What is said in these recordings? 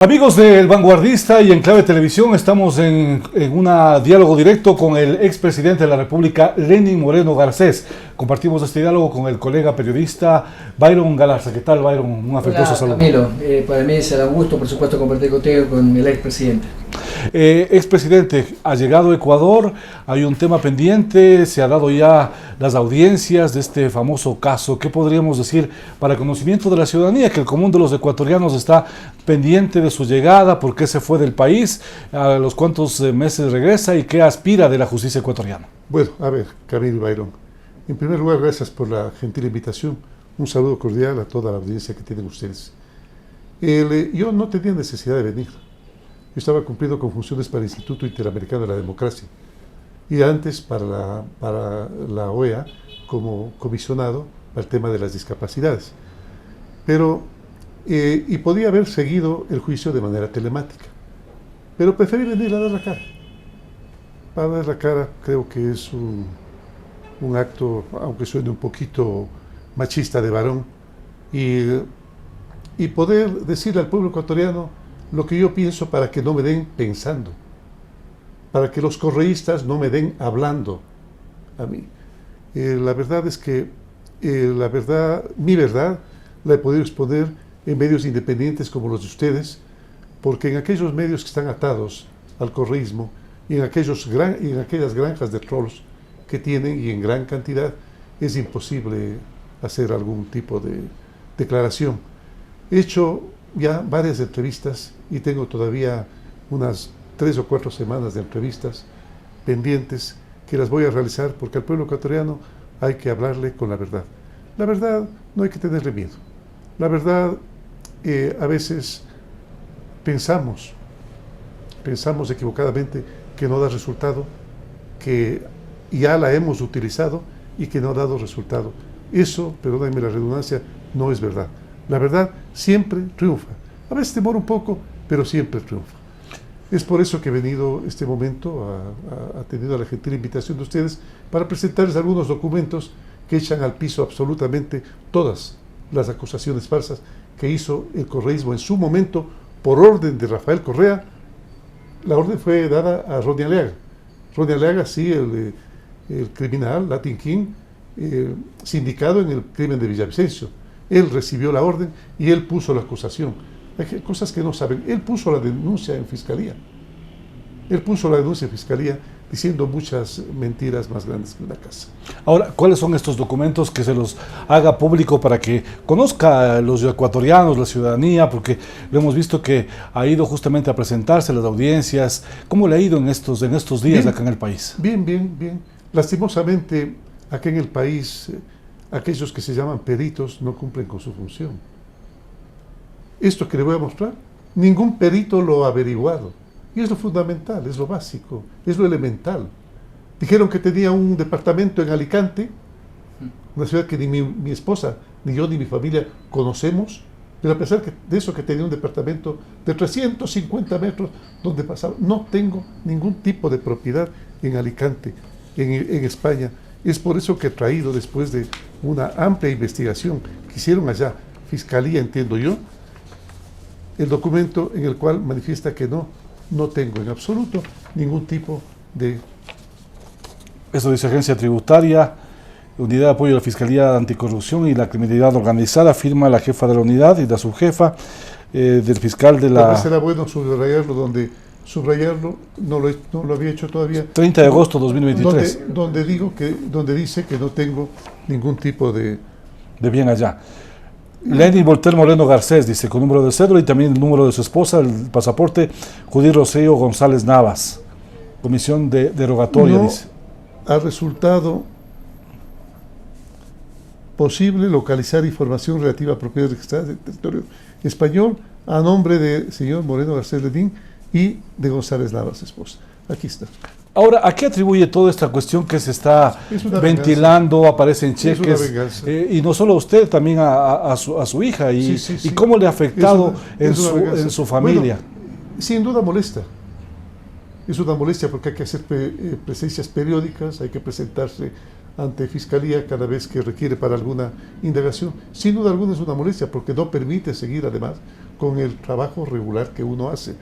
Amigos del Vanguardista y Enclave Televisión, estamos en un diálogo directo con el expresidente de la República, Lenín Moreno Garcés. Compartimos este diálogo con el colega periodista Byron Galarza. ¿Qué tal, Byron? Un afectuoso saludo. Camilo, para mí será un gusto, por supuesto, compartir contigo con el expresidente. Expresidente, ha llegado a Ecuador, hay un tema pendiente, se ha dado ya las audiencias de este famoso caso. ¿Qué podríamos decir para conocimiento de la ciudadanía? Que el común de los ecuatorianos está pendiente de su llegada, por qué se fue del país, a los cuántos meses regresa y qué aspira de la justicia ecuatoriana. Bueno, a ver, Camilo Byron, en primer lugar, gracias por la gentil invitación. Un saludo cordial a toda la audiencia que tienen ustedes. Yo no tenía necesidad de venir. Yo estaba cumpliendo con funciones para el Instituto Interamericano de la Democracia y antes para la OEA como comisionado para el tema de las discapacidades. Pero, y podía haber seguido el juicio de manera telemática, pero preferí venir a dar la cara. Para dar la cara creo que es un acto, aunque suene un poquito machista, de varón, y poder decirle al pueblo ecuatoriano lo que yo pienso para que no me den pensando, para que los correístas no me den hablando a mí. La verdad es que mi verdad la he podido exponer en medios independientes como los de ustedes, porque en aquellos medios que están atados al correísmo y en aquellas granjas de trolls que tienen y en gran cantidad, es imposible hacer algún tipo de declaración. He hecho ya varias entrevistas y tengo todavía unas 3 o 4 semanas de entrevistas pendientes que las voy a realizar, porque al pueblo ecuatoriano hay que hablarle con la verdad. La verdad no hay que tenerle miedo. La verdad, a veces pensamos equivocadamente que no da resultado, que ya la hemos utilizado y que no ha dado resultado. Eso, perdónenme la redundancia, no es verdad. La verdad siempre triunfa. A veces demora un poco, pero siempre triunfa. Es por eso que he venido este momento, atendiendo a la gentil invitación de ustedes, para presentarles algunos documentos que echan al piso absolutamente todas las acusaciones falsas que hizo el correísmo en su momento por orden de Rafael Correa. La orden fue dada a Ronnie Aliaga. Ronnie Aliaga, sí, el criminal, Latin King, sindicado en el crimen de Villavicencio. Él recibió la orden y él puso la acusación. Hay cosas que no saben. Él puso la denuncia en fiscalía. Diciendo muchas mentiras más grandes que una casa. Ahora, ¿cuáles son estos documentos que se los haga público para que conozca los ecuatorianos, la ciudadanía? Porque lo hemos visto que ha ido justamente a presentarse a las audiencias. ¿Cómo le ha ido en estos días bien, acá en el país? Bien. Lastimosamente, acá en el país, aquellos que se llaman peritos no cumplen con su función. Esto que le voy a mostrar, ningún perito lo ha averiguado. Y es lo fundamental, es lo básico, es lo elemental. Dijeron que tenía un departamento en Alicante, una ciudad que ni mi esposa, ni yo, ni mi familia conocemos, pero a pesar de eso, que tenía un departamento de 350 metros donde pasaba. No tengo ningún tipo de propiedad en Alicante, en España. Es por eso que he traído, después de una amplia investigación que hicieron allá, Fiscalía, entiendo yo, el documento en el cual manifiesta que no tengo en absoluto ningún tipo de... Eso dice Agencia Tributaria, Unidad de Apoyo a la Fiscalía Anticorrupción y la Criminalidad Organizada, firma la jefa de la unidad y la subjefa del fiscal de la... Será bueno subrayarlo, no lo había hecho todavía. 30 de agosto de 2023. Donde dice que no tengo ningún tipo de bien allá. Lenín Moreno Garcés, dice, con número de cédula y también el número de su esposa, el pasaporte, Judí Rocío González Navas. Comisión derogatoria, no dice. Ha resultado posible localizar información relativa a propiedades registradas del territorio español a nombre del señor Moreno Garcés Lenín y de González Navas, esposa. Aquí está. Ahora, ¿a qué atribuye toda esta cuestión que se está ventilando, aparecen cheques? Y no solo a usted, también a su hija. ¿Y cómo le ha afectado en su familia? Bueno, sin duda molesta. Es una molestia porque hay que hacer presencias periódicas, hay que presentarse ante Fiscalía cada vez que requiere para alguna indagación. Sin duda alguna es una molestia porque no permite seguir además con el trabajo regular que uno hace.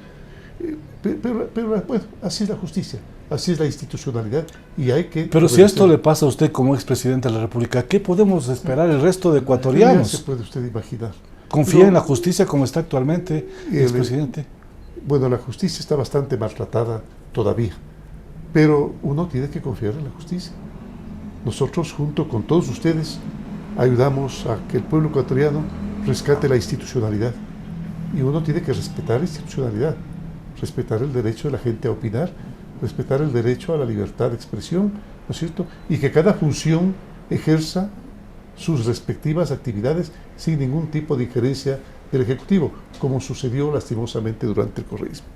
Pero bueno, así es la justicia, así es la institucionalidad y hay que... Pero si esto le pasa a usted como expresidente de la República, ¿qué podemos esperar el resto de ecuatorianos? Ya se puede usted imaginar. ¿Confía en la justicia como está actualmente, expresidente? Bueno, la justicia está bastante maltratada todavía, pero uno tiene que confiar en la justicia. Nosotros, junto con todos ustedes, ayudamos a que el pueblo ecuatoriano rescate la institucionalidad. Y uno tiene que respetar la institucionalidad, respetar el derecho de la gente a opinar, respetar el derecho a la libertad de expresión, ¿no es cierto? Y que cada función ejerza sus respectivas actividades sin ningún tipo de injerencia del Ejecutivo, como sucedió lastimosamente durante el correísmo.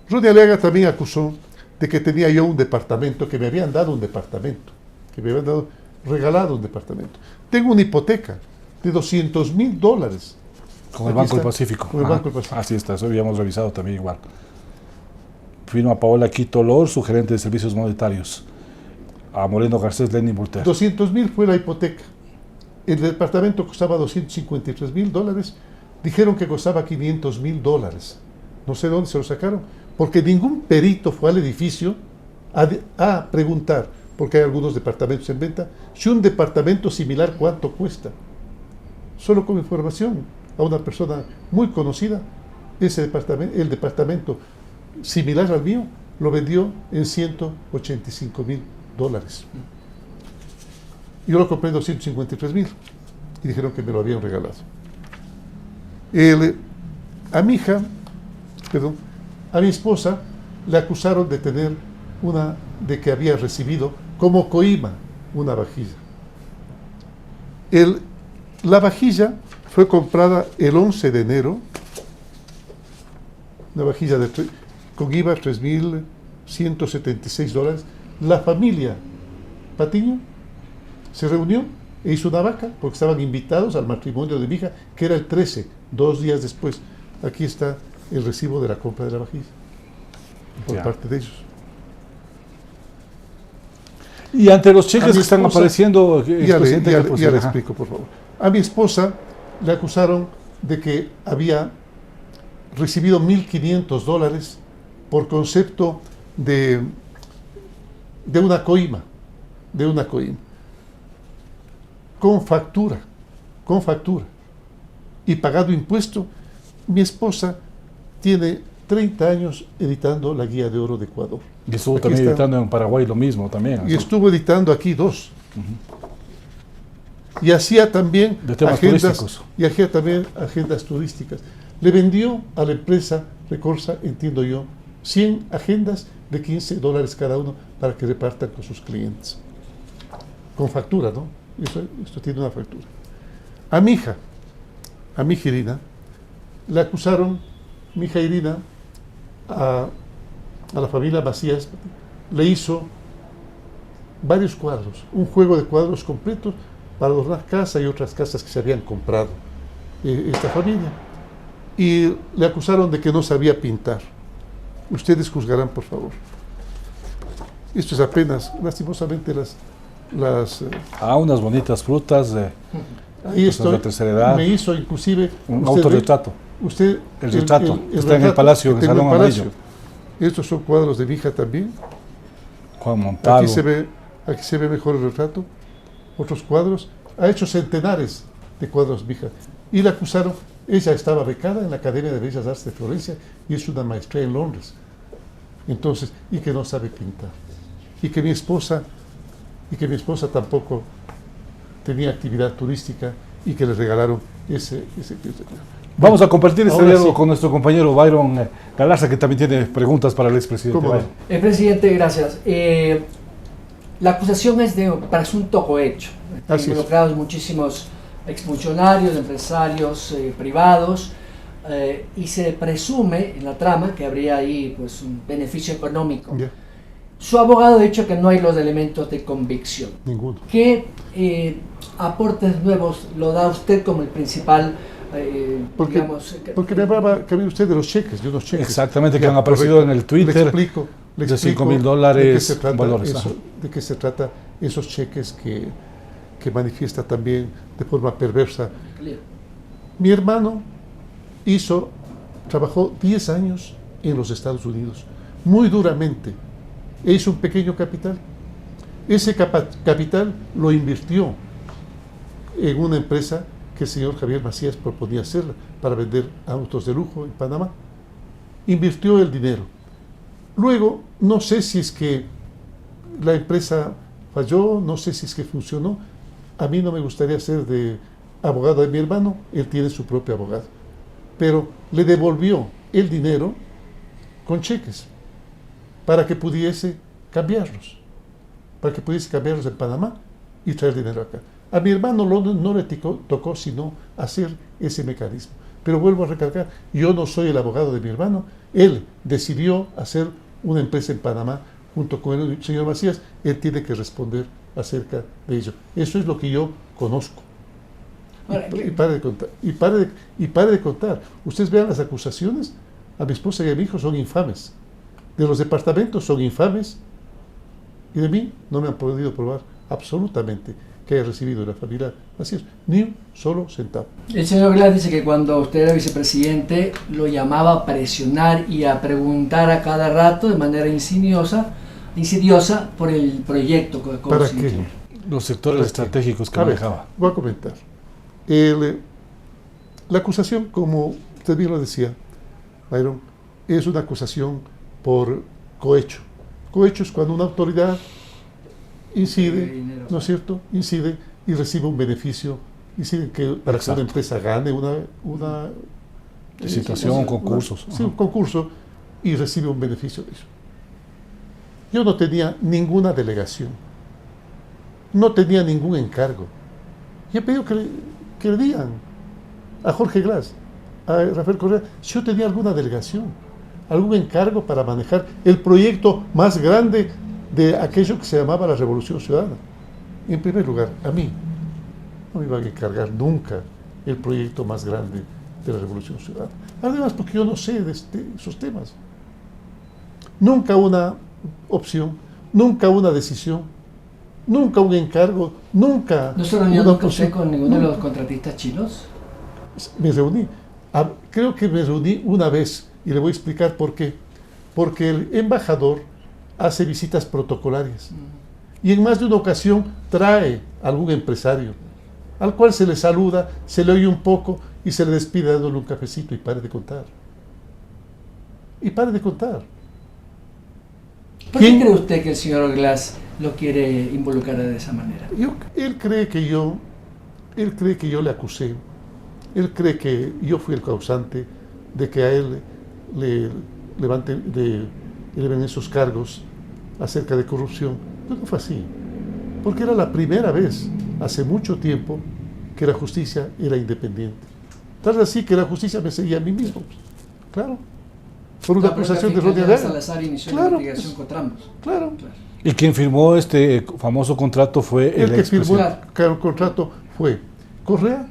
Ronnie Aliaga también acusó de que tenía yo un departamento, que me habían dado un departamento, que me habían dado regalado un departamento. Tengo una hipoteca de $200,000. Con el Banco del Pacífico. Con el Banco del Pacífico. Así está, eso habíamos revisado también igual. Firma Paola Quito Lor, su gerente de servicios monetarios. A Moreno Garcés, Lenin Voltaire. 200,000 fue la hipoteca. El departamento costaba $253,000. Dijeron que costaba $500,000. No sé dónde se lo sacaron, porque ningún perito fue al edificio a preguntar, porque hay algunos departamentos en venta, si un departamento similar cuánto cuesta. Solo con información a una persona muy conocida, el departamento similar al mío lo vendió en $185,000. Yo lo compré en $253,000 y dijeron que me lo habían regalado. A mi hija, a mi esposa, le acusaron de tener de que había recibido como coima una vajilla. La vajilla fue comprada el 11 de enero, una vajilla con IVA $3,176. La familia Patiño se reunió e hizo una vaca porque estaban invitados al matrimonio de mi hija, que era el 13, 2 días después. Aquí está el recibo de la compra de la vajilla por parte de ellos. Y ante los cheques que están apareciendo, ya le explico, por favor. A mi esposa le acusaron de que había recibido $1,500 por concepto de una coima, con factura, y pagado impuesto. Mi esposa tiene 30 años editando la Guía de Oro de Ecuador. Y estuvo también editando en Paraguay lo mismo también. Y estuvo editando aquí 2. Y hacía también agendas turísticas. Le vendió a la empresa Recorsa, entiendo yo, 100 agendas de $15 cada uno para que repartan con sus clientes. Con factura, ¿no? Esto tiene una factura. A mi hija Irina, le acusaron, mi hija Irina, a la familia Macías, le hizo varios cuadros, un juego de cuadros completos para adornar casa y otras casas que se habían comprado esta familia. Y le acusaron de que no sabía pintar. Ustedes juzgarán, por favor. Esto es apenas, lastimosamente, unas bonitas frutas de la tercera edad. Me hizo inclusive un autorretrato. El retrato está en el Palacio, en el Salón Amarillo. Estos son cuadros de mi hija también. Juan Montalvo. Aquí se ve mejor el retrato. Otros cuadros. Ha hecho centenares de cuadros mi hija. Y la acusaron. Ella estaba becada en la Academia de Bellas Artes de Florencia y es una maestría en Londres. Entonces, y que no sabe pintar. Y que mi esposa tampoco tenía actividad turística y que le regalaron ese. Vamos a compartir este diálogo con nuestro compañero Byron Galarza, que también tiene preguntas para el expresidente. ¿Cómo no? Presidente, gracias. La acusación es de presunto cohecho. Están involucrados muchísimos exfuncionarios, empresarios privados, y se presume en la trama que habría ahí pues un beneficio económico. Yeah. Su abogado ha dicho que no hay los elementos de convicción. Ninguno. ¿Qué aportes nuevos lo da usted como el principal? Porque me hablaba que usted de los cheques, de unos cheques. Exactamente, que han aparecido en el Twitter. Le explico de $5,000 valores. ¿De qué se trata esos cheques que manifiesta también de forma perversa. Mi hermano trabajó 10 años en los Estados Unidos, muy duramente, e hizo un pequeño capital. Ese capital lo invirtió en una empresa que el señor Javier Macías proponía hacerla para vender autos de lujo en Panamá. Invirtió el dinero. Luego, no sé si es que la empresa falló, no sé si es que funcionó. A mí no me gustaría ser de abogado de mi hermano, él tiene su propio abogado. Pero le devolvió el dinero con cheques para que pudiese cambiarlos en Panamá y traer dinero acá. A mi hermano no le tocó sino hacer ese mecanismo. Pero vuelvo a recalcar, yo no soy el abogado de mi hermano, él decidió hacer una empresa en Panamá junto con el señor Macías, él tiene que responder acerca de ello. Eso es lo que yo conozco. Y pare de contar. Y pare de contar. Ustedes vean las acusaciones a mi esposa y a mi hijo, son infames. De los departamentos son infames. Y de mí no me han podido probar absolutamente que haya recibido de la familia Macías ni un solo centavo. El señor Glass dice que cuando usted era vicepresidente lo llamaba a presionar y a preguntar a cada rato de manera insidiosa por el proyecto. ¿Para qué? Los sectores estratégicos que manejaba. Voy a comentar. La acusación, como usted bien lo decía, Byron, es una acusación por cohecho. Cohecho es cuando una autoridad incide, ¿no es cierto? Incide y recibe un beneficio, incide para que una empresa gane una situación, concursos. Un concurso y recibe un beneficio de eso. Yo no tenía ninguna delegación, no tenía ningún encargo. Y he pedido que le digan a Jorge Glass, a Rafael Correa, si yo tenía alguna delegación, algún encargo para manejar el proyecto más grande de aquello que se llamaba la Revolución Ciudadana. En primer lugar, a mí no me iban a encargar nunca el proyecto más grande de la Revolución Ciudadana. Además, porque yo no sé de esos temas. Nunca una opción, nunca una decisión, nunca un encargo, nunca... ¿No se reunió nunca usted con ninguno de los contratistas chinos? Me reuní. Creo que me reuní una vez, y le voy a explicar por qué. Porque el embajador hace visitas protocolarias. Y en más de una ocasión trae a algún empresario, al cual se le saluda, se le oye un poco y se le despide dándole un cafecito y pare de contar. Y pare de contar. ¿Por qué cree usted que el señor Glass lo quiere involucrar de esa manera? Él cree que yo le acusé. Él cree que yo fui el causante de que a él le eleven esos cargos acerca de corrupción. Pero no fue así. Porque era la primera vez, hace mucho tiempo, que la justicia era independiente. Tal así que la justicia me seguía a mí mismo. Claro. Por una acusación de errónea. Salazar inició la investigación contra ambos. Claro. Y quien firmó este famoso contrato fue el que firmó el contrato fue Correa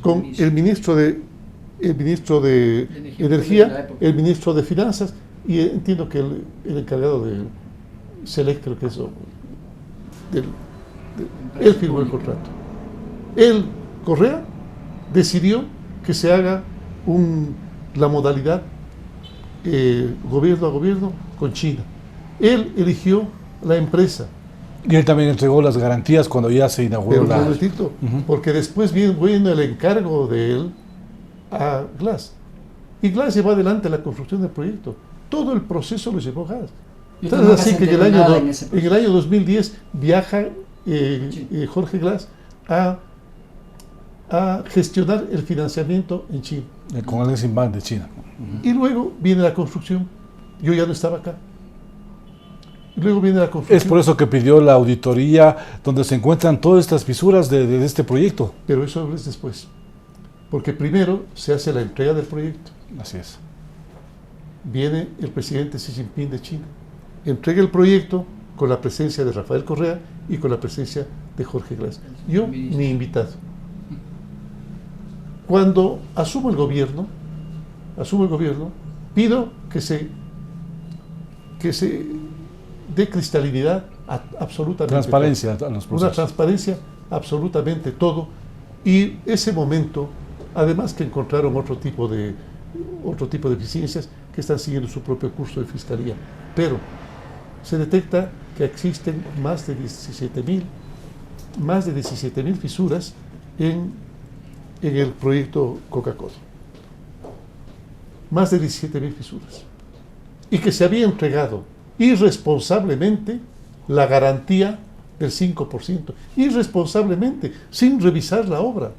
con el ministro de Energía, el ministro de Finanzas y entiendo que el encargado de Select, creo que eso, él firmó el contrato. Él, Correa, decidió que se haga la modalidad gobierno a gobierno con China. Él eligió la empresa. Y él también entregó las garantías cuando ya se inauguró la... Porque después vino el encargo de él a Glass. Y Glass llevó adelante la construcción del proyecto. Todo el proceso lo llevó Glass. Entonces, así que en el año 2010 viaja Jorge Glass a gestionar el financiamiento en China. Con el Exim Bank de China. Y luego viene la construcción. Yo ya no estaba acá. Luego viene la construcción. Es por eso que pidió la auditoría donde se encuentran todas estas fisuras de este proyecto. Pero eso es después. Porque primero se hace la entrega del proyecto. Así es. Viene el presidente Xi Jinping de China. Entrega el proyecto con la presencia de Rafael Correa y con la presencia de Jorge Glass. Yo ni invitado. Cuando asumo el gobierno, pido que se dé cristalinidad absolutamente transparencia todo. a los Una procesos. transparencia, absolutamente todo. Y ese momento, además que encontraron otro tipo de eficiencias que están siguiendo su propio curso de fiscalía. Pero se detecta que existen más de 17.000 fisuras en el proyecto Coca-Cola. Más de 17.000 fisuras. Y que se había entregado irresponsablemente la garantía del 5%. Irresponsablemente, sin revisar la obra.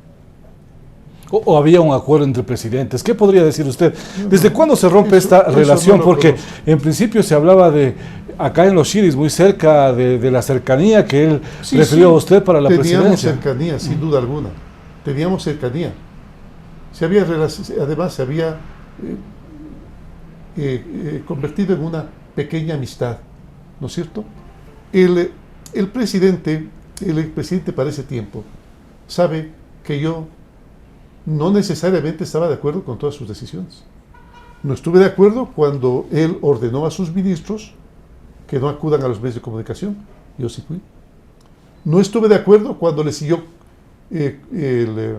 O había un acuerdo entre presidentes. ¿Qué podría decir usted? ¿Desde cuándo se rompe eso esta no relación? lo Porque conozco. en principio se hablaba de, acá en Los Chiris, muy cerca de la cercanía que él Sí, refirió a sí, usted para la teníamos presidencia. cercanía, sin duda alguna. Teníamos cercanía. Además, se había convertido en una pequeña amistad, ¿no es cierto? El expresidente para ese tiempo, sabe que yo no necesariamente estaba de acuerdo con todas sus decisiones. No estuve de acuerdo cuando él ordenó a sus ministros que no acudan a los medios de comunicación. Yo sí fui. No estuve de acuerdo cuando le siguió el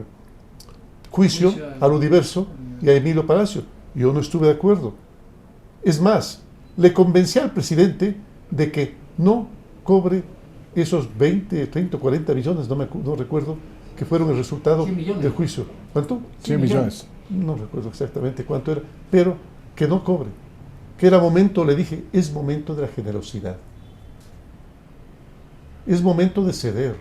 juicio al Universo y a Emilio Palacio. Yo no estuve de acuerdo. Es más, le convencí al presidente de que no cobre esos 20, 30, 40 millones, no recuerdo, que fueron el resultado del juicio. ¿Cuánto? 100 millones. No recuerdo exactamente cuánto era, pero que no cobre. Que era momento, le dije, es momento de la generosidad. Es momento de ceder.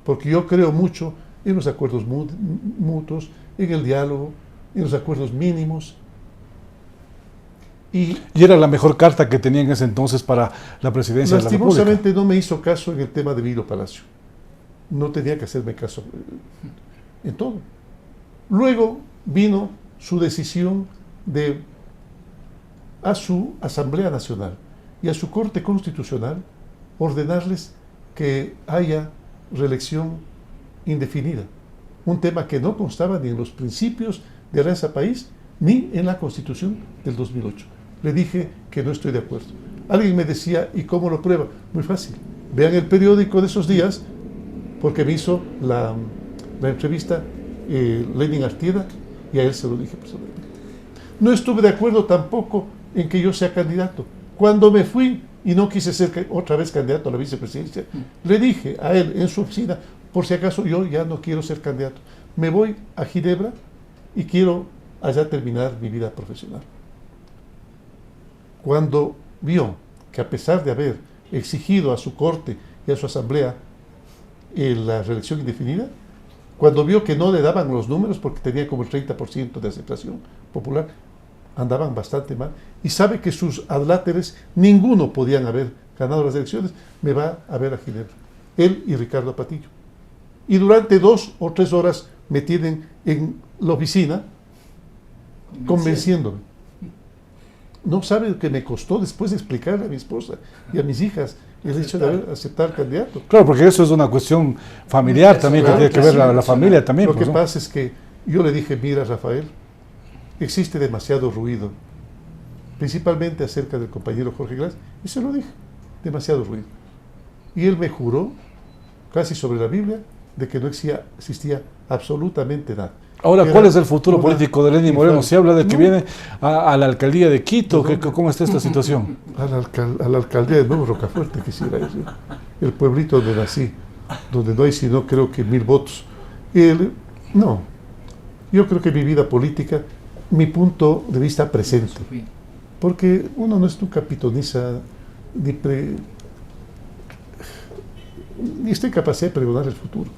Porque yo creo mucho en los acuerdos mutuos, en el diálogo, en los acuerdos mínimos. Y era la mejor carta que tenía en ese entonces para la presidencia de la República. lastimosamente no me hizo caso en el tema de Emilio Palacio. No tenía que hacerme caso en todo. Luego vino su decisión de, a su Asamblea Nacional y a su Corte Constitucional, ordenarles que haya reelección indefinida. Un tema que no constaba ni en los principios de Alianza País ni en la Constitución del 2008. Le dije que no estoy de acuerdo. Alguien me decía, ¿y cómo lo prueba? Muy fácil. Vean el periódico de esos días, porque me hizo la entrevista Lenin Artieda, y a él se lo dije personalmente. No estuve de acuerdo tampoco en que yo sea candidato. Cuando me fui y no quise ser otra vez candidato a la vicepresidencia, le dije a él en su oficina, por si acaso yo ya no quiero ser candidato. Me voy a Ginebra y quiero allá terminar mi vida profesional. Cuando vio que a pesar de haber exigido a su corte y a su asamblea la reelección indefinida, cuando vio que no le daban los números porque tenía como el 30% de aceptación popular, andaban bastante mal, y sabe que sus adláteres, ninguno podían haber ganado las elecciones, me va a ver a Ginebra, él y Ricardo Patillo. Y durante 2 o 3 horas me tienen en la oficina convenciéndome. No sabe lo que me costó después de explicarle a mi esposa y a mis hijas el hecho de haber aceptado al candidato. Claro, porque eso es una cuestión familiar también, que tiene que ver la familia también. Lo que pasa es que yo le dije, mira, Rafael, existe demasiado ruido, principalmente acerca del compañero Jorge Glass, y se lo dije, demasiado ruido. Y él me juró, casi sobre la Biblia, de que no existía absolutamente nada. Ahora, ¿cuál es el futuro político de Lenín Moreno? Se habla de que viene a la alcaldía de Quito. ¿Cómo está esta situación? A la alcaldía de Nuevo Rocafuerte quisiera ir. El pueblito donde nací, donde no hay sino creo que 1000 votos. No, yo creo que mi vida política, mi punto de vista presente, porque uno no es nunca pitoniza ni está en capacidad de pregonar el futuro.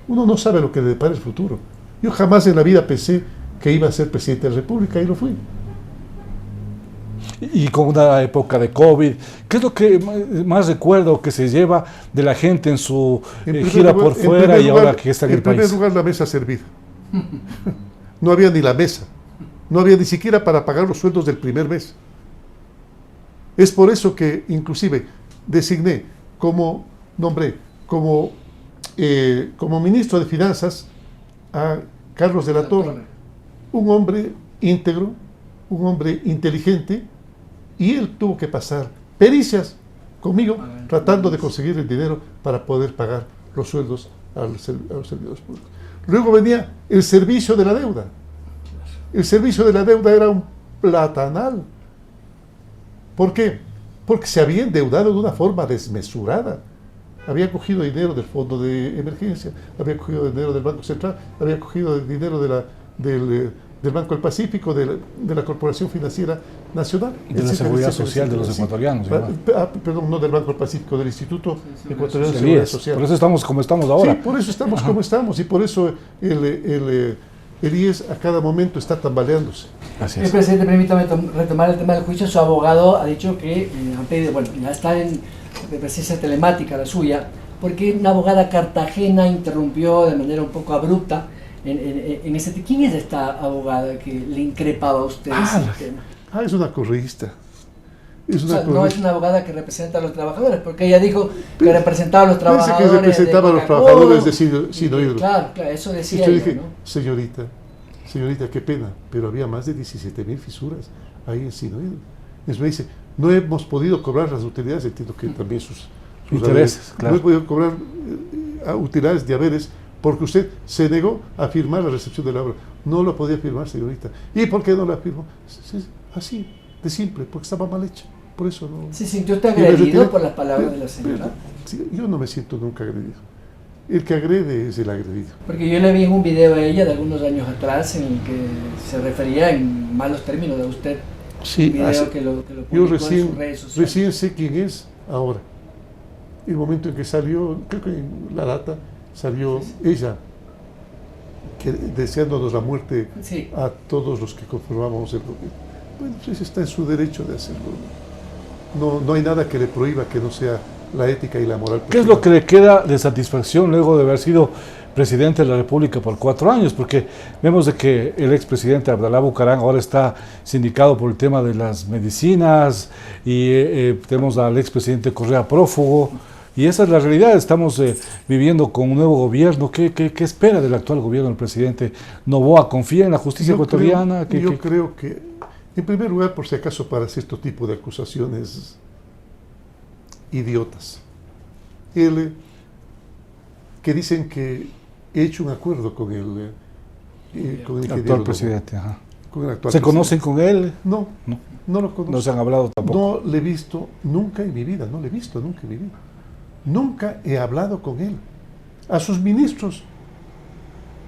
Uno no sabe lo que le depara el futuro. Yo jamás en la vida pensé que iba a ser presidente de la República y lo fui. Y con una época de COVID, ¿qué es lo que más recuerdo que se lleva de la gente en su gira por fuera y ahora que está en el país? En primer lugar, la mesa servida. No había ni la mesa. No había ni siquiera para pagar los sueldos del primer mes. Es por eso que inclusive nombré como ministro de Finanzas a Carlos de la Torre, un hombre íntegro, un hombre inteligente, y él tuvo que pasar pericias conmigo, tratando de conseguir el dinero para poder pagar los sueldos a los servidores públicos. Luego venía el servicio de la deuda. El servicio de la deuda era un platanal. ¿Por qué? Porque se había endeudado de una forma desmesurada. Había cogido dinero del Fondo de Emergencia, había cogido dinero del Banco Central, había cogido dinero del Banco del Pacífico, de la Corporación Financiera Nacional. De la Seguridad Social de los ecuatorianos. Perdón, no del Banco del Pacífico, del Instituto Ecuatoriano de Seguridad Social. Por eso estamos como estamos ahora. Sí, por eso estamos como estamos y por eso el IES a cada momento está tambaleándose. Así es. Presidente, permítame retomar el tema del juicio. Su abogado ha dicho que ya está en presencia telemática la suya, porque una abogada cartagena interrumpió de manera un poco abrupta en ese tema. ¿Quién es esta abogada que le increpaba a usted ese tema? Es una correísta. No es una abogada que representa a los trabajadores, porque ella dijo que representaba a los trabajadores. Pensé que representaba a los trabajadores de Sinohydro. Claro, eso decía yo ella, dije, ¿no? Señorita, qué pena, pero había más de 17.000 fisuras ahí en Sinohydro. Entonces me dice, no hemos podido cobrar las utilidades, entiendo que también sus intereses, claro. No hemos podido cobrar utilidades de haberes porque usted se negó a firmar la recepción de la obra. No lo podía firmar, señorita. ¿Y por qué no la firmó? Así, de simple, porque estaba mal hecha. Por eso no. ¿Se sintió usted agredido por las palabras de la señora? Yo no me siento nunca agredido. El que agrede es el agredido. Porque yo le vi en un video a ella de algunos años atrás en el que se refería en malos términos de usted. Sí, un video que lo yo en sus redes sociales. recién sé quién es ahora. El momento en que salió, creo que en la data salió ella deseándonos la muerte a todos los que conformábamos el gobierno. Bueno, pues está en su derecho de hacerlo. No hay nada que le prohíba que no sea la ética y la moral. ¿Qué es lo que le queda de satisfacción luego de haber sido presidente de la República por 4 años? Porque vemos de que el expresidente Abdalá Bucaram ahora está sindicado por el tema de las medicinas y tenemos al expresidente Correa prófugo. Y esa es la realidad, estamos viviendo con un nuevo gobierno. ¿Qué espera del actual gobierno del presidente Noboa? ¿Confía en la justicia ecuatoriana? Yo creo que, en primer lugar, por si acaso, para cierto tipo de acusaciones idiotas, que dicen que he hecho un acuerdo con el actual presidente. Ajá. Con el actual ¿Se presidente. conocen con él? No lo conozco. No se han hablado tampoco. No le he visto nunca en mi vida, Nunca he hablado con él. A sus ministros,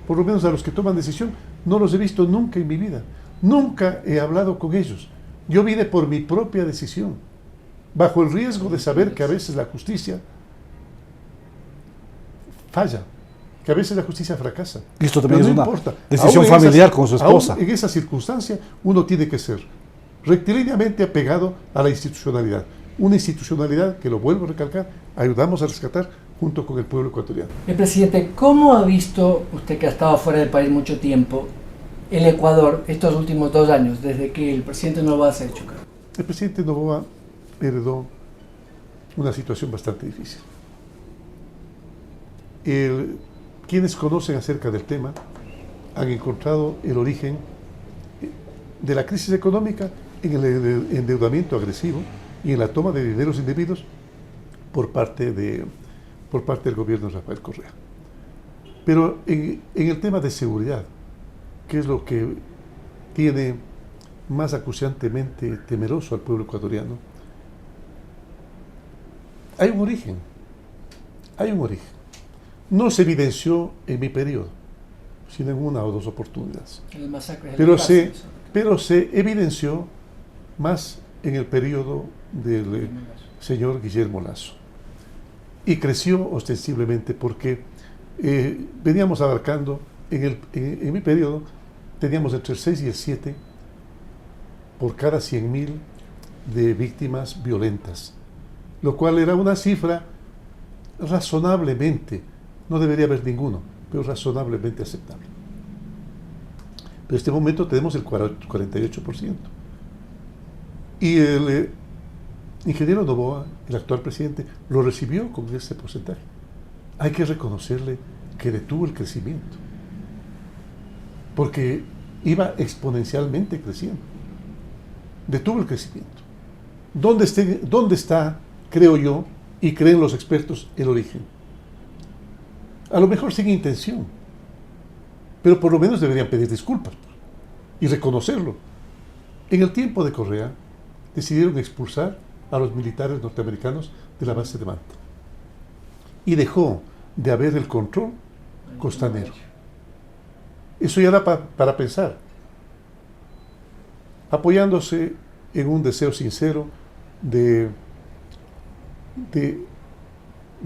por lo menos a los que toman decisión, no los he visto nunca en mi vida. Nunca he hablado con ellos. Yo vine por mi propia decisión, bajo el riesgo de saber que a veces la justicia falla, que a veces la justicia fracasa. Esto también pero es no una importa. decisión familiar con su esposa. En esa circunstancia, uno tiene que ser rectilíneamente apegado a la institucionalidad. Una institucionalidad que, lo vuelvo a recalcar, ayudamos a rescatar junto con el pueblo ecuatoriano. Presidente, ¿cómo ha visto usted, que ha estado fuera del país mucho tiempo, el Ecuador estos últimos 2 años, desde que el presidente Noboa se ha hecho cargo? El presidente Noboa heredó una situación bastante difícil. Quienes conocen acerca del tema han encontrado el origen de la crisis económica en el endeudamiento agresivo y en la toma de dineros indebidos por parte del gobierno de Rafael Correa. Pero en el tema de seguridad, que es lo que tiene más acuciantemente temeroso al pueblo ecuatoriano, hay un origen. No se evidenció en mi periodo, sino en 1 o 2 oportunidades. El masacre pero se evidenció más en el periodo del señor Guillermo Lasso. Y creció ostensiblemente porque veníamos abarcando, en mi periodo, teníamos entre el 6 y el 7 por cada 100.000 de víctimas violentas, lo cual era una cifra razonablemente, no debería haber ninguno, pero razonablemente aceptable. Pero en este momento tenemos el 48%. Y el ingeniero Noboa, el actual presidente, lo recibió con ese porcentaje. Hay que reconocerle que detuvo el crecimiento, porque iba exponencialmente creciendo. Detuvo el crecimiento. ¿Dónde está creo yo, y creen los expertos, el origen. A lo mejor sin intención, pero por lo menos deberían pedir disculpas y reconocerlo. En el tiempo de Correa, decidieron expulsar a los militares norteamericanos de la base de Manta. Y dejó de haber el control costanero. Eso ya era para pensar. Apoyándose en un deseo sincero de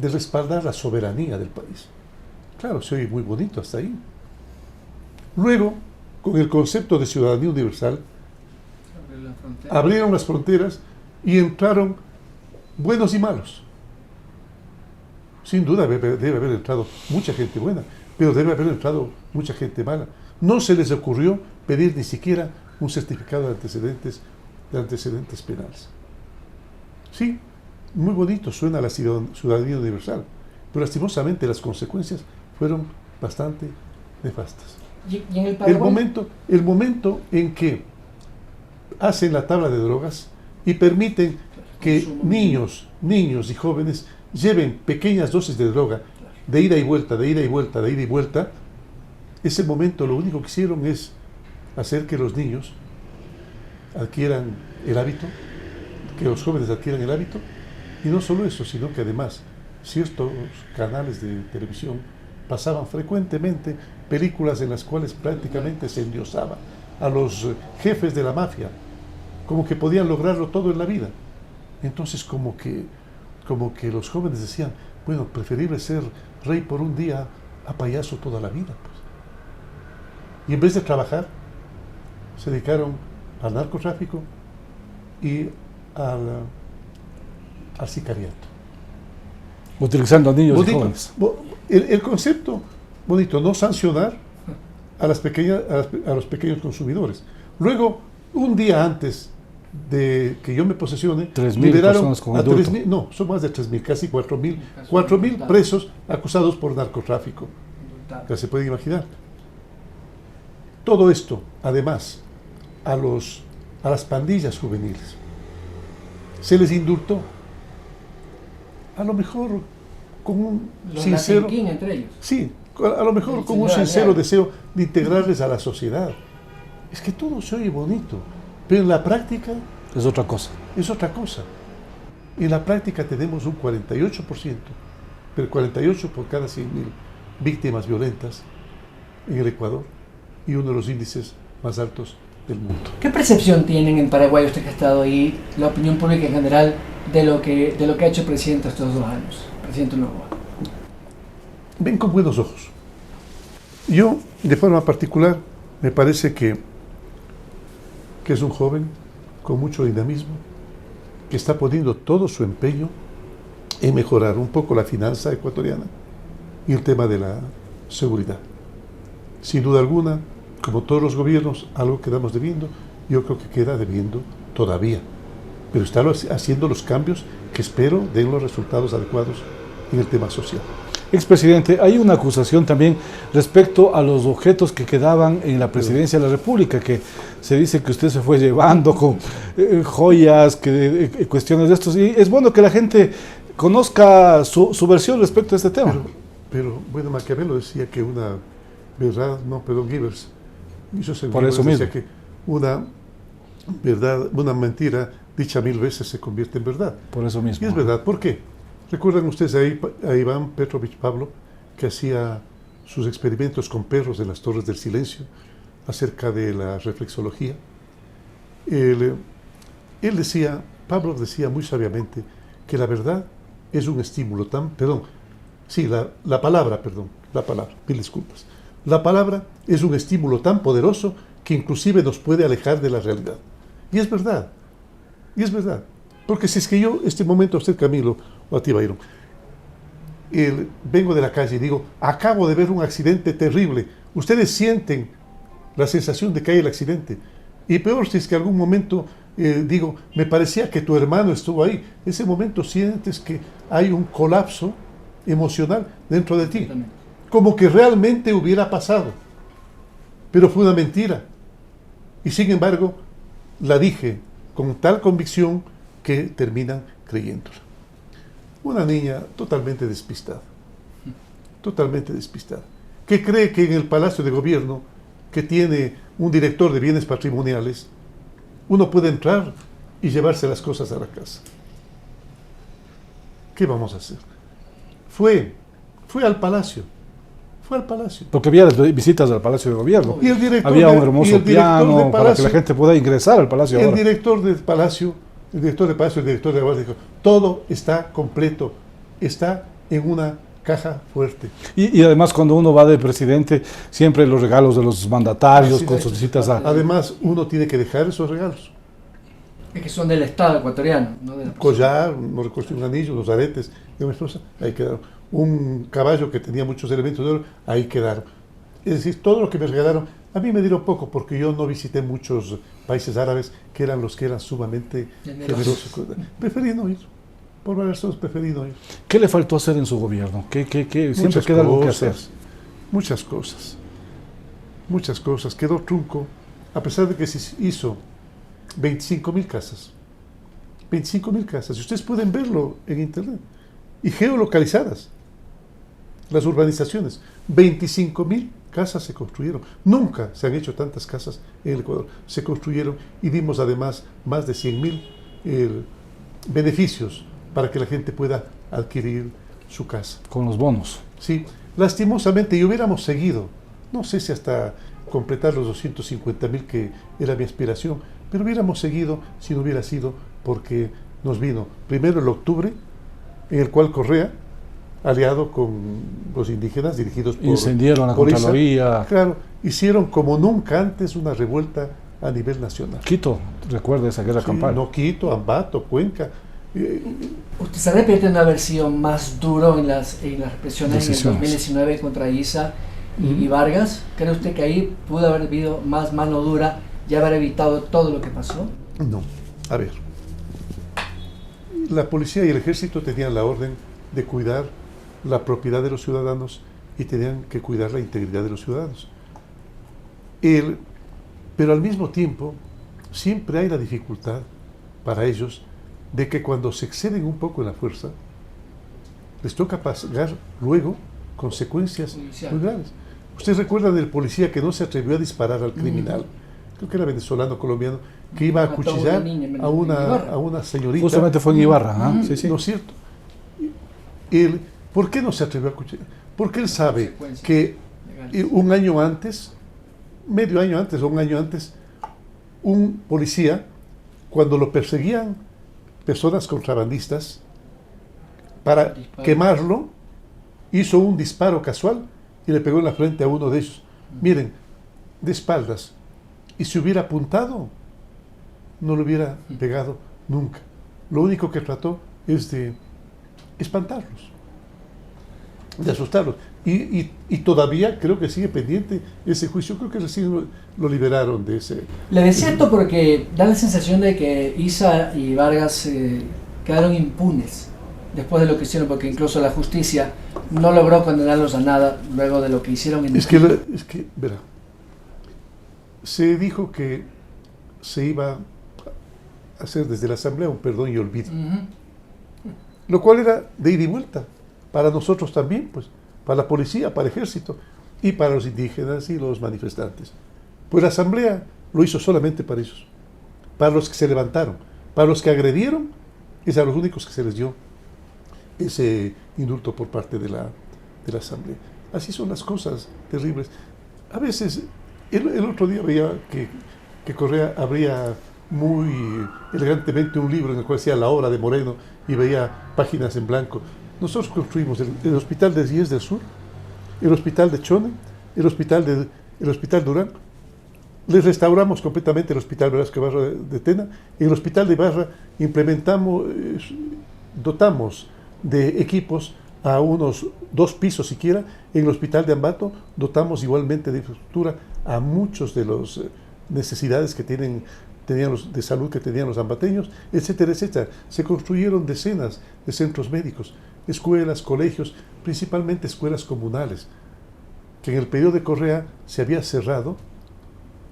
respaldar la soberanía del país. Claro, se oye muy bonito hasta ahí. Luego, con el concepto de ciudadanía universal, abrieron las fronteras y entraron buenos y malos. Sin duda debe haber entrado mucha gente buena, pero debe haber entrado mucha gente mala. No se les ocurrió pedir ni siquiera un certificado de antecedentes penales. Sí, muy bonito suena la ciudadanía universal, pero lastimosamente las consecuencias fueron bastante nefastas. ¿Y en el Paraguay? El momento en que hacen la tabla de drogas y permiten que niños y jóvenes lleven pequeñas dosis de droga de ida y vuelta, de ida y vuelta, de ida y vuelta, ese momento lo único que hicieron es hacer que los niños adquieran el hábito, que los jóvenes adquieran el hábito, y no solo eso, sino que además ciertos canales de televisión pasaban frecuentemente películas en las cuales prácticamente se endiosaba a los jefes de la mafia, como que podían lograrlo todo en la vida. Entonces como que los jóvenes decían, bueno, preferible ser rey por un día a payaso toda la vida, pues. Y en vez de trabajar, se dedicaron al narcotráfico y al sicariato. Utilizando a niños y Bonito. jóvenes. El concepto, bonito, no sancionar a los pequeños consumidores. Luego, un día antes de que yo me posesione, 3.000 liberaron personas con a indulto. 3.000, no, son más de 3.000, casi 4.000 presos acusados por narcotráfico. Ya se pueden imaginar. Todo esto, además, a las pandillas juveniles, se les indultó. A lo mejor con un Los sincero... Latinquín entre ellos. Sí, a lo mejor con un sincero deseo de integrarles a la sociedad. Es que todo se oye bonito, pero en la práctica Es otra cosa. es otra cosa. En la práctica tenemos un 48%, pero 48 por cada 100.000 víctimas violentas en el Ecuador y uno de los índices más altos del mundo. ¿Qué percepción tienen en Paraguay, usted que ha estado ahí, la opinión pública en general, de lo que ha hecho el presidente estos 2 años, presidente Noboa? Ven con buenos ojos. Yo, de forma particular, me parece que es un joven con mucho dinamismo, que está poniendo todo su empeño en mejorar un poco la finanza ecuatoriana y el tema de la seguridad. Sin duda alguna, como todos los gobiernos, algo quedamos debiendo, yo creo que queda debiendo todavía. Pero está haciendo los cambios que espero den los resultados adecuados en el tema social. Expresidente, hay una acusación también respecto a los objetos que quedaban en la presidencia de la República, que se dice que usted se fue llevando con joyas, cuestiones de estos, y es bueno que la gente conozca su versión respecto a este tema. Pero bueno, Maquiavelo decía que una verdad, no, perdón, Givers, Por eso mismo. decía que una verdad, una mentira dicha 1000 veces se convierte en verdad. Por eso mismo. Y es verdad, ¿por qué? ¿Recuerdan ustedes a Iván Petrovich Pavlov, que hacía sus experimentos con perros en las Torres del Silencio acerca de la reflexología? Pavlov decía muy sabiamente que la verdad es un estímulo la palabra, mil disculpas. La palabra es un estímulo tan poderoso que inclusive nos puede alejar de la realidad. Y es verdad, porque si es que yo, este momento a usted, Camilo, o a ti, Byron, vengo de la calle y digo, acabo de ver un accidente terrible, ustedes sienten la sensación de que hay el accidente, y peor si es que algún momento digo, me parecía que tu hermano estuvo ahí, ese momento sientes que hay un colapso emocional dentro de ti, como que realmente hubiera pasado, pero fue una mentira, y sin embargo la dije con tal convicción que terminan creyéndola. Una niña totalmente despistada, que cree que en el Palacio de Gobierno, que tiene un director de bienes patrimoniales, uno puede entrar y llevarse las cosas a la casa. ¿Qué vamos a hacer? Fue al Palacio. Porque había visitas al Palacio de Gobierno. Y el director había un hermoso piano para que la gente pueda ingresar al Palacio. El director del Palacio, el director de Guardia dijo, todo está completo, está en una caja fuerte. Y además cuando uno va de presidente, siempre los regalos de los mandatarios, con sus visitas a... Además, uno tiene que dejar esos regalos. Es que son del Estado ecuatoriano, no de la Collar, no recuerdo, un anillo, los aretes de mi esposa, ahí quedaron. Un caballo que tenía muchos elementos de oro, ahí quedaron. Es decir, todo lo que me regalaron, a mí me dieron poco porque yo no visité muchos países árabes que eran los que eran sumamente generosos. Preferí no ir. Por varias razones preferí no ir. ¿Qué le faltó hacer en su gobierno? Siempre queda algo que hacer. Muchas cosas. Quedó trunco, a pesar de que se hizo 25.000 casas. 25.000 casas. Y ustedes pueden verlo en internet. Y geolocalizadas. Las urbanizaciones. 25.000 casas se construyeron. Nunca se han hecho tantas casas en el Ecuador. Se construyeron y dimos además más de 100.000 beneficios para que la gente pueda adquirir su casa. Con los bonos. Sí. Lastimosamente, y hubiéramos seguido, no sé si hasta completar los 250.000 que era mi aspiración, pero hubiéramos seguido si no hubiera sido porque nos vino primero el octubre, en el cual Correa, aliado con los indígenas dirigidos por... Incendiaron la Contraloría. Claro, hicieron como nunca antes una revuelta a nivel nacional. Quito, recuerda esa guerra campal. No, Quito, Ambato, Cuenca. ¿Usted se arrepiente de no haber sido más duro en las represiones en el 2019 contra Issa y Vargas? ¿Cree usted que ahí pudo haber habido más mano dura y haber evitado todo lo que pasó? No. A ver. La policía y el ejército tenían la orden de cuidar la propiedad de los ciudadanos y tenían que cuidar la integridad de los ciudadanos. Pero al mismo tiempo, siempre hay la dificultad para ellos de que cuando se exceden un poco en la fuerza, les toca pagar luego consecuencias muy graves. Ustedes recuerdan del policía que no se atrevió a disparar al criminal, creo que era venezolano, colombiano, que iba a acuchillar a una señorita. Justamente fue en Ibarra, ¿eh? Sí. ¿No es cierto? ¿Por qué no se atrevió a acuchillar? Porque él sabe que un año antes, medio año antes o un año antes, un policía, cuando lo perseguían personas contrabandistas, para quemarlo, hizo un disparo casual y le pegó en la frente a uno de ellos. Miren, de espaldas. Y si hubiera apuntado, no lo hubiera pegado nunca. Lo único que trató es de espantarlos, de asustarlos. Y todavía creo que sigue pendiente ese juicio. Creo que recién lo liberaron de ese... Le decía esto porque da la sensación de que Issa y Vargas quedaron impunes después de lo que hicieron, porque incluso la justicia no logró condenarlos a nada luego de lo que hicieron. Es que, verá, se dijo que se iba a hacer desde la Asamblea un perdón y olvido. Lo cual era de ida y vuelta. Para nosotros también, pues, para la policía, para el ejército y para los indígenas y los manifestantes. Pues la Asamblea lo hizo solamente para ellos, para los que se levantaron, para los que agredieron, es a los únicos que se les dio ese indulto por parte de la Asamblea. Así son las cosas terribles. A veces, el otro día veía que Correa abría muy elegantemente un libro en el cual decía la obra de Moreno y veía páginas en blanco. Nosotros construimos el hospital de Diez del Sur, el hospital de Chone, el hospital Durán. Les restauramos completamente el hospital Velasco Ibarra de Tena. En el hospital de Ibarra dotamos de equipos a unos 2 pisos siquiera. En el hospital de Ambato dotamos igualmente de infraestructura a muchos de las necesidades que tenían de salud que tenían los ambateños, etcétera, etcétera. Se construyeron decenas de centros médicos, escuelas, colegios, principalmente escuelas comunales, que en el periodo de Correa se había cerrado,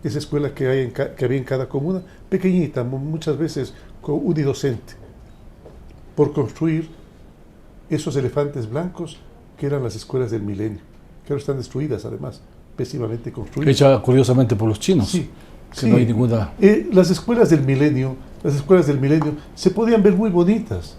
esa escuela que había en cada comuna, pequeñita, muchas veces unidocente, por construir esos elefantes blancos que eran las escuelas del Milenio, que ahora están destruidas además, pésimamente construidas. Hecha curiosamente por los chinos. Sí, que sí. no hay ninguna... Las escuelas del Milenio se podían ver muy bonitas,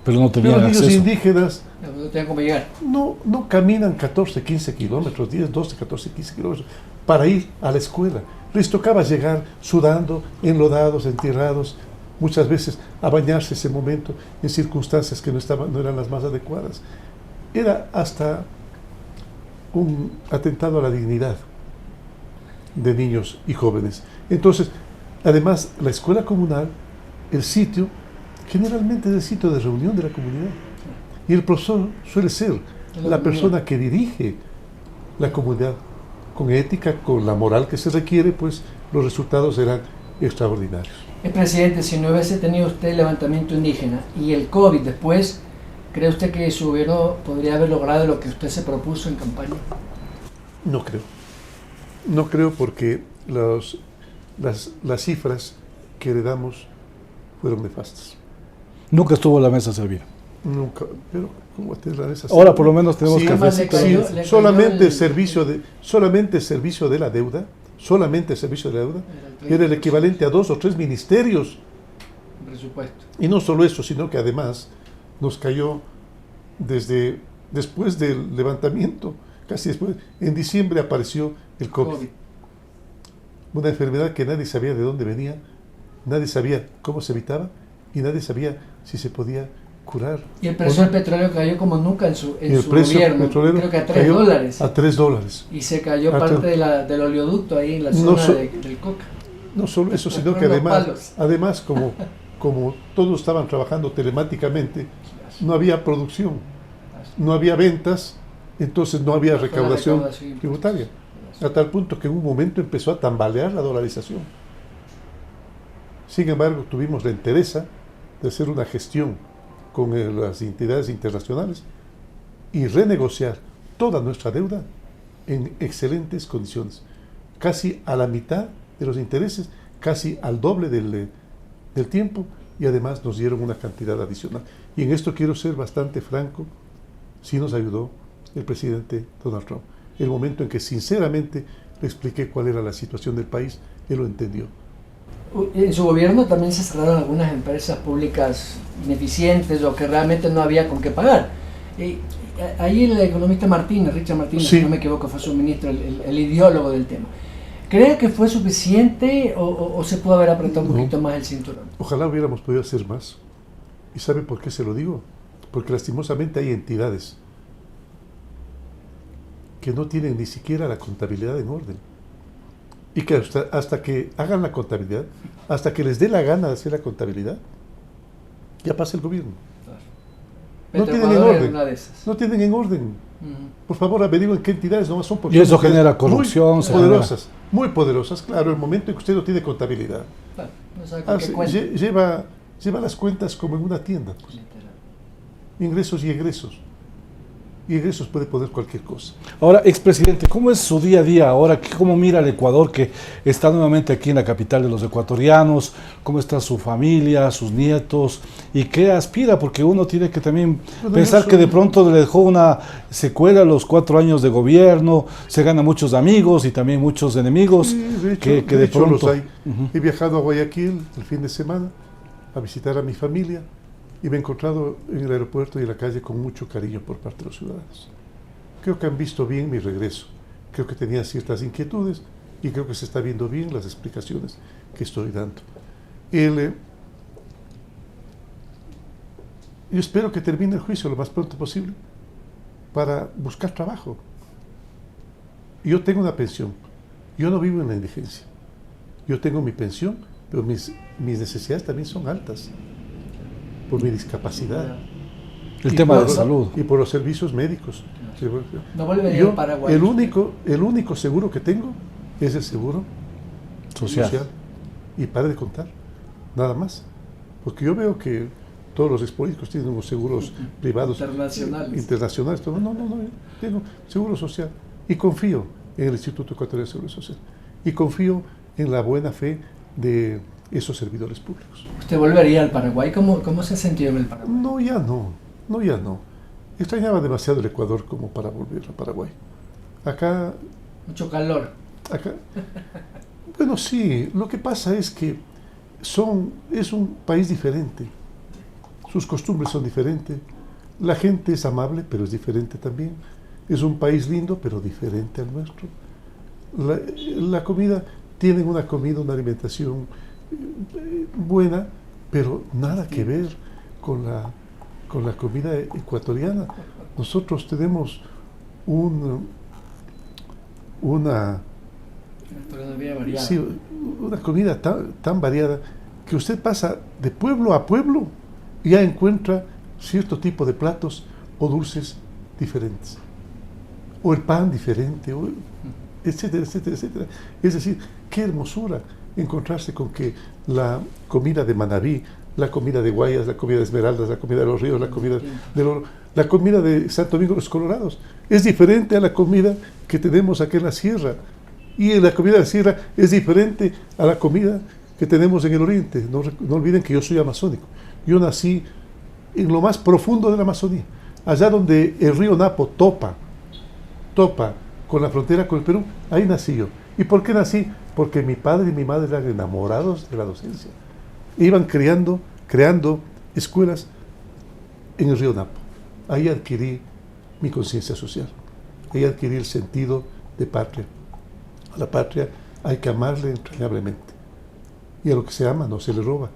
pero no pero tenían los niños acceso. indígenas No tenían cómo llegar. no caminan 14, 15 kilómetros, 10, 12, 14, 15 kilómetros para ir a la escuela. Les tocaba llegar sudando, enlodados, entierrados, muchas veces a bañarse ese momento en circunstancias que no eran las más adecuadas. Era hasta un atentado a la dignidad de niños y jóvenes. Entonces, además, la escuela comunal, el sitio, generalmente es el sitio de reunión de la comunidad. Y el profesor suele ser la persona que dirige la comunidad. Con ética, con la moral que se requiere, pues los resultados serán extraordinarios. Presidente, si no hubiese tenido usted el levantamiento indígena y el COVID después, ¿cree usted que su gobierno podría haber logrado lo que usted se propuso en campaña? No creo. No creo porque las cifras que heredamos fueron nefastas. Nunca estuvo la mesa servida. Nunca, pero ¿cómo tener la mesa? Ahora por lo menos tenemos Sí, cafecito. sí, le cayó solamente el servicio de la deuda, era el equivalente a 2 o 3 ministerios. Presupuesto. Y no solo eso, sino que además nos cayó después del levantamiento, casi después, en diciembre apareció el COVID. Una enfermedad que nadie sabía de dónde venía, nadie sabía cómo se evitaba y nadie sabía si se podía curar. Y el precio del petróleo cayó como nunca en su precio gobierno, creo que a $3. A $3. Y se cayó parte del oleoducto ahí en la zona del Coca. No solo eso, sino que además como todos estaban trabajando telemáticamente, no había producción, no había ventas, entonces no había recaudación tributaria. A tal punto que en un momento empezó a tambalear la dolarización. Sin embargo, tuvimos la entereza de hacer una gestión con las entidades internacionales y renegociar toda nuestra deuda en excelentes condiciones. Casi a la mitad de los intereses, casi al doble del tiempo, y además nos dieron una cantidad adicional. Y en esto quiero ser bastante franco, sí nos ayudó el presidente Donald Trump. El momento en que sinceramente le expliqué cuál era la situación del país, él lo entendió. En su gobierno también se cerraron algunas empresas públicas ineficientes o que realmente no había con qué pagar. Ahí el economista Richard Martínez, sí, si no me equivoco, fue su ministro, el ideólogo del tema. ¿Cree que fue suficiente o se pudo haber apretado un poquito más el cinturón? Ojalá hubiéramos podido hacer más. ¿Y sabe por qué se lo digo? Porque lastimosamente hay entidades que no tienen ni siquiera la contabilidad en orden. Y que hasta que hagan la contabilidad, hasta que les dé la gana de hacer la contabilidad, ya pasa el gobierno. Claro. No tienen en orden. No tienen en orden. Por favor, averigüen qué entidades nomás son. Y eso genera corrupción. Muy poderosas, claro, el momento en que usted no tiene contabilidad. Claro, no sabe con qué cuenta. Lleva las cuentas como en una tienda. Pues. Ingresos y egresos. Y egresos puede poner cualquier cosa. Ahora, expresidente, ¿cómo es su día a día ahora? ¿Cómo mira el Ecuador, que está nuevamente aquí en la capital de los ecuatorianos? ¿Cómo está su familia, sus nietos? ¿Y qué aspira? Porque uno tiene que también pensar que de pronto le dejó una secuela a los 4 años de gobierno, se gana muchos amigos y también muchos enemigos. Sí, de hecho los hay. He viajado a Guayaquil el fin de semana a visitar a mi familia. Y me he encontrado en el aeropuerto y en la calle con mucho cariño por parte de los ciudadanos. Creo que han visto bien mi regreso. Creo que tenía ciertas inquietudes y creo que se está viendo bien las explicaciones que estoy dando. Yo espero que termine el juicio lo más pronto posible para buscar trabajo. Yo tengo una pensión. Yo no vivo en la indigencia. Yo tengo mi pensión, pero mis necesidades también son altas. Por mi discapacidad. El tema de salud. Y por los servicios médicos. No vuelve a ir a Paraguay. El único seguro que tengo es el seguro social. Y pare de contar. Nada más. Porque yo veo que todos los expolíticos tienen unos seguros privados. Internacionales. No, tengo seguro social. Y confío en el Instituto Ecuatoriano de Seguro Social. Y confío en la buena fe de esos servidores públicos. ¿Usted volvería al Paraguay? ¿Cómo se ha sentido en el Paraguay? No, ya no. No, ya no. Extrañaba demasiado el Ecuador como para volver a Paraguay. Acá... Mucho calor. Acá... Bueno, sí, lo que pasa es que es un país diferente. Sus costumbres son diferentes. La gente es amable, pero es diferente también. Es un país lindo, pero diferente al nuestro. La comida, tienen una comida, una alimentación buena, pero nada que ver con la comida ecuatoriana. Nosotros tenemos una comida tan variada que usted pasa de pueblo a pueblo y ya encuentra cierto tipo de platos o dulces diferentes, o el pan diferente, etcétera, etcétera, etcétera. Es decir, qué hermosura encontrarse con que la comida de Manabí, la comida de Guayas, la comida de Esmeraldas, la comida de Los Ríos, la comida la comida de Santo Domingo de los Colorados es diferente a la comida que tenemos aquí en la sierra, y la comida de la sierra es diferente a la comida que tenemos en el oriente. No olviden que yo soy amazónico. Yo nací en lo más profundo de la Amazonía, allá donde el río Napo topa con la frontera con el Perú. Ahí nací yo. ¿Y por qué nací? Porque mi padre y mi madre eran enamorados de la docencia. Iban creando escuelas en el río Napo. Ahí adquirí mi conciencia social. Ahí adquirí el sentido de patria. A la patria hay que amarle entrañablemente. Y a lo que se ama no se le roba.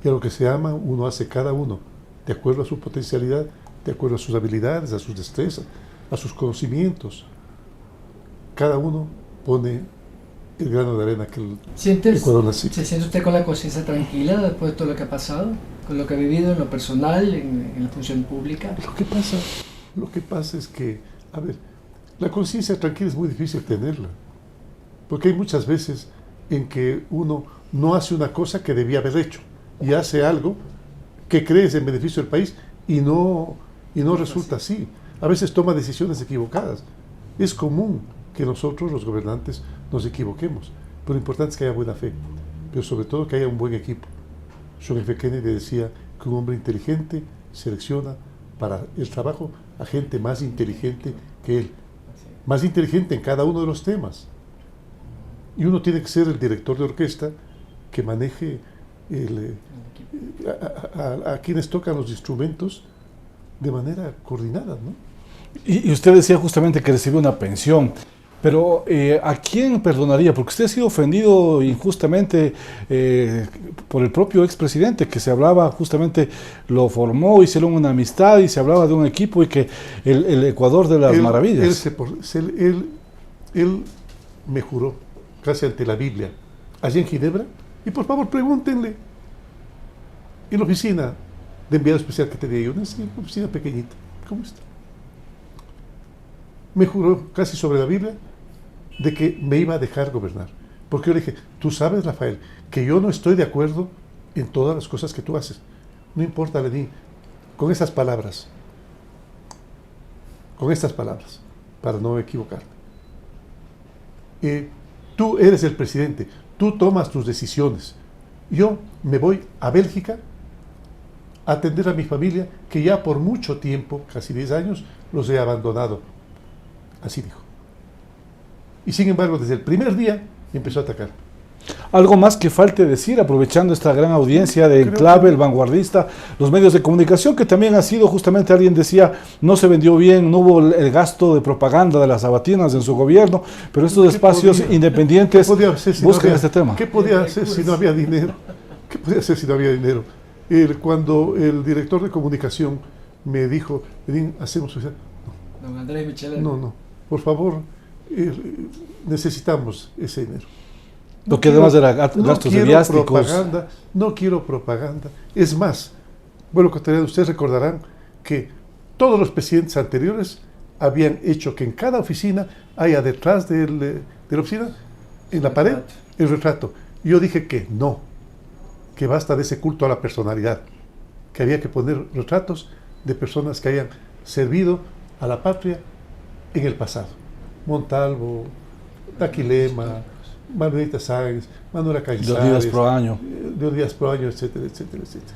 Y a lo que se ama uno hace cada uno, de acuerdo a su potencialidad, de acuerdo a sus habilidades, a sus destrezas, a sus conocimientos. Cada uno pone el grano de arena que el Ecuador necesita. ¿Se siente usted con la conciencia tranquila después de todo lo que ha pasado? ¿Con lo que ha vivido en lo personal, en la función pública? Lo que pasa es que, a ver, la conciencia tranquila es muy difícil tenerla. Porque hay muchas veces en que uno no hace una cosa que debía haber hecho y hace algo que crees en beneficio del país y no resulta así. A veces toma decisiones equivocadas. Es común que nosotros, los gobernantes, nos equivoquemos, pero lo importante es que haya buena fe, pero sobre todo que haya un buen equipo. John F. Kennedy decía que un hombre inteligente selecciona para el trabajo a gente más inteligente que él, más inteligente en cada uno de los temas. Y uno tiene que ser el director de orquesta que maneje a quienes tocan los instrumentos de manera coordinada, ¿no? Y usted decía justamente que recibió una pensión, pero ¿a quién perdonaría? Porque usted ha sido ofendido injustamente por el propio expresidente, que se hablaba justamente, lo formó, hicieron una amistad y se hablaba de un equipo y que el Ecuador de las maravillas. Él me juró, casi ante la Biblia, allí en Ginebra, y por favor pregúntenle, en la oficina de enviado especial que tenía yo, una oficina pequeñita, ¿cómo está? Me juró casi sobre la Biblia de que me iba a dejar gobernar. Porque yo le dije, tú sabes, Rafael, que yo no estoy de acuerdo en todas las cosas que tú haces. No importa, Lenín, con estas palabras, para no equivocarme. Tú eres el presidente, tú tomas tus decisiones. Yo me voy a Bélgica a atender a mi familia, que ya por mucho tiempo, casi 10 años, los he abandonado. Así dijo. Y sin embargo, desde el primer día empezó a atacar. Algo más que falte decir, aprovechando esta gran audiencia de Enclave, El Vanguardista, los medios de comunicación, que también ha sido, justamente alguien decía, no se vendió bien, no hubo el gasto de propaganda de las sabatinas en su gobierno, pero estos espacios independientes buscan este tema. ¿Qué podía hacer si no había dinero? ¿Qué podía hacer si no había dinero? Cuando el director de comunicación me dijo, hacemos... Don Andrés Michelena. No, por favor, necesitamos ese dinero. Lo que además era gastos de viáticos. No quiero propaganda. Es más, bueno, ustedes recordarán que todos los presidentes anteriores habían hecho que en cada oficina haya detrás de la oficina, en la pared, el retrato. Y yo dije que no, que basta de ese culto a la personalidad, que había que poner retratos de personas que hayan servido a la patria en el pasado. Montalvo, Daquilema, Manuelita Sáenz, Manuela Cañizares, Leonidas Proaño, etcétera, etcétera, etcétera.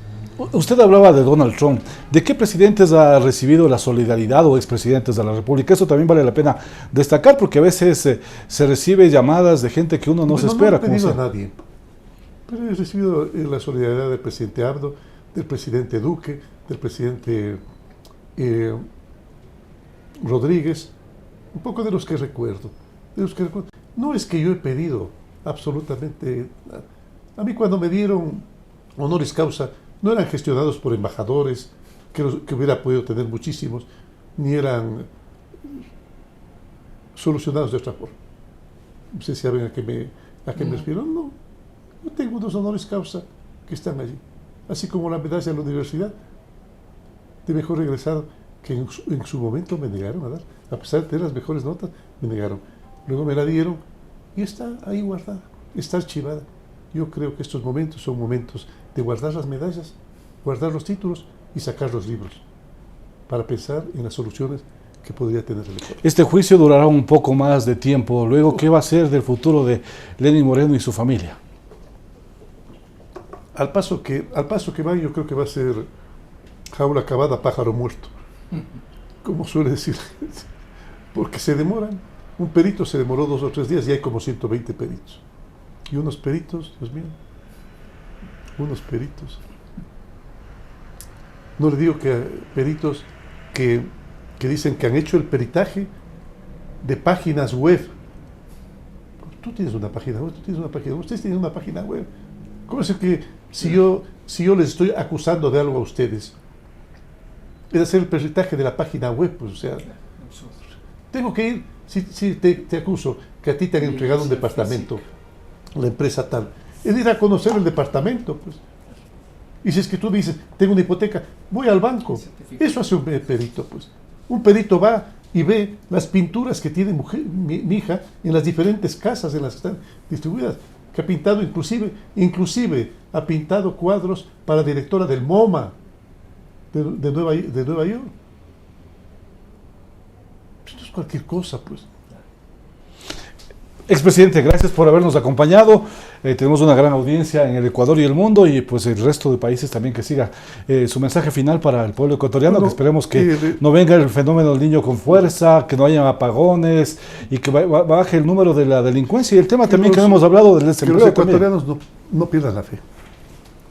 Usted hablaba de Donald Trump. ¿De qué presidentes ha recibido la solidaridad o expresidentes de la República? Eso también vale la pena destacar porque a veces se recibe llamadas de gente que uno no se espera. No he pedido a nadie, pero he recibido la solidaridad del presidente Abdo, del presidente Duque, del presidente Rodríguez, un poco de los que recuerdo. No es que yo he pedido absolutamente nada. A mí cuando me dieron honoris causa, no eran gestionados por embajadores, que hubiera podido tener muchísimos, ni eran solucionados de otra forma. No sé si saben a qué me refiero. No, yo tengo unos honoris causa que están allí. Así como la medalla de la universidad de mejor egresado, que en su momento me negaron a dar. A pesar de tener las mejores notas, me negaron. Luego me la dieron y está ahí guardada, está archivada. Yo creo que estos momentos son momentos de guardar las medallas, guardar los títulos y sacar los libros para pensar en las soluciones que podría tener el Ecuador. Este juicio durará un poco más de tiempo. Luego, ¿qué va a ser del futuro de Lenín Moreno y su familia? Al paso que va, yo creo que va a ser jaula cavada, pájaro muerto, como suele decir, porque se demoran. Un perito se demoró 2 o 3 días y hay como 120 peritos. Y unos peritos, Dios mío, unos peritos. No le digo que peritos que dicen que han hecho el peritaje de páginas web. Tú tienes una página web, ustedes tienen una página web. ¿Cómo es que si yo les estoy acusando de algo a ustedes, es hacer el peritaje de la página web? Pues, o sea, tengo que ir, si te acuso que a ti te han entregado un departamento, la empresa tal, es ir a conocer el departamento, pues. Y si es que tú dices, tengo una hipoteca, voy al banco. Eso hace un perito, pues. Un perito va y ve las pinturas que tiene mi hija en las diferentes casas en las que están distribuidas, que ha pintado inclusive ha pintado cuadros para la directora del MoMA de Nueva York. Esto es cualquier cosa, pues. Expresidente, gracias por habernos acompañado. Tenemos una gran audiencia en el Ecuador y el mundo y pues el resto de países también que siga. Su mensaje final para el pueblo ecuatoriano, bueno, que esperemos que no venga el fenómeno del niño con fuerza, que no haya apagones y que baje el número de la delincuencia. Y el tema también que hemos hablado del desempleo. Que los ecuatorianos no pierdan la fe.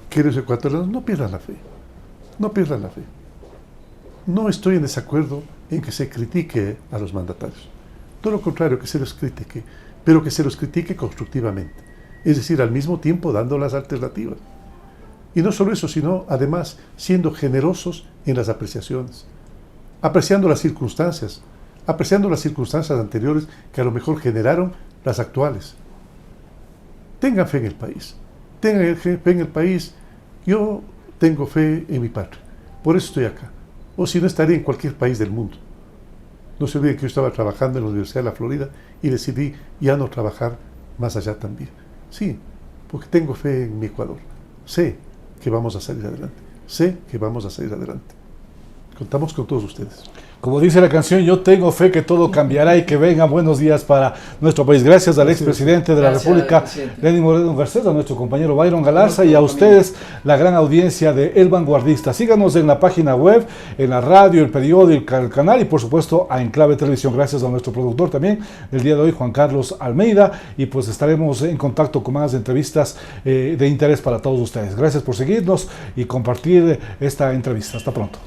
Que los ecuatorianos no pierdan la fe. No pierdan la fe. No estoy en desacuerdo en que se critique a los mandatarios. Todo lo contrario, que se los critique, pero que se los critique constructivamente, es decir, al mismo tiempo dando las alternativas. Y no solo eso, sino además siendo generosos en las apreciaciones, apreciando las circunstancias anteriores que a lo mejor generaron las actuales. Tengan fe en el país, tengan fe en el país. Yo tengo fe en mi patria, por eso estoy acá, o si no estaría en cualquier país del mundo. No se olviden que yo estaba trabajando en la Universidad de la Florida y decidí ya no trabajar más allá también. Sí, porque tengo fe en mi Ecuador. Sé que vamos a salir adelante. Sé que vamos a salir adelante. Contamos con todos ustedes. Como dice la canción, yo tengo fe que todo cambiará y que vengan buenos días para nuestro país. Gracias al expresidente de la República, Lenín Moreno Garcés, a nuestro compañero Byron Galarza y a ustedes, la gran audiencia de El Vanguardista. Síganos en la página web, en la radio, el periódico, el canal y por supuesto a Enclave Televisión. Gracias a nuestro productor también, el día de hoy, Juan Carlos Almeida. Y pues estaremos en contacto con más entrevistas de interés para todos ustedes. Gracias por seguirnos y compartir esta entrevista. Hasta pronto.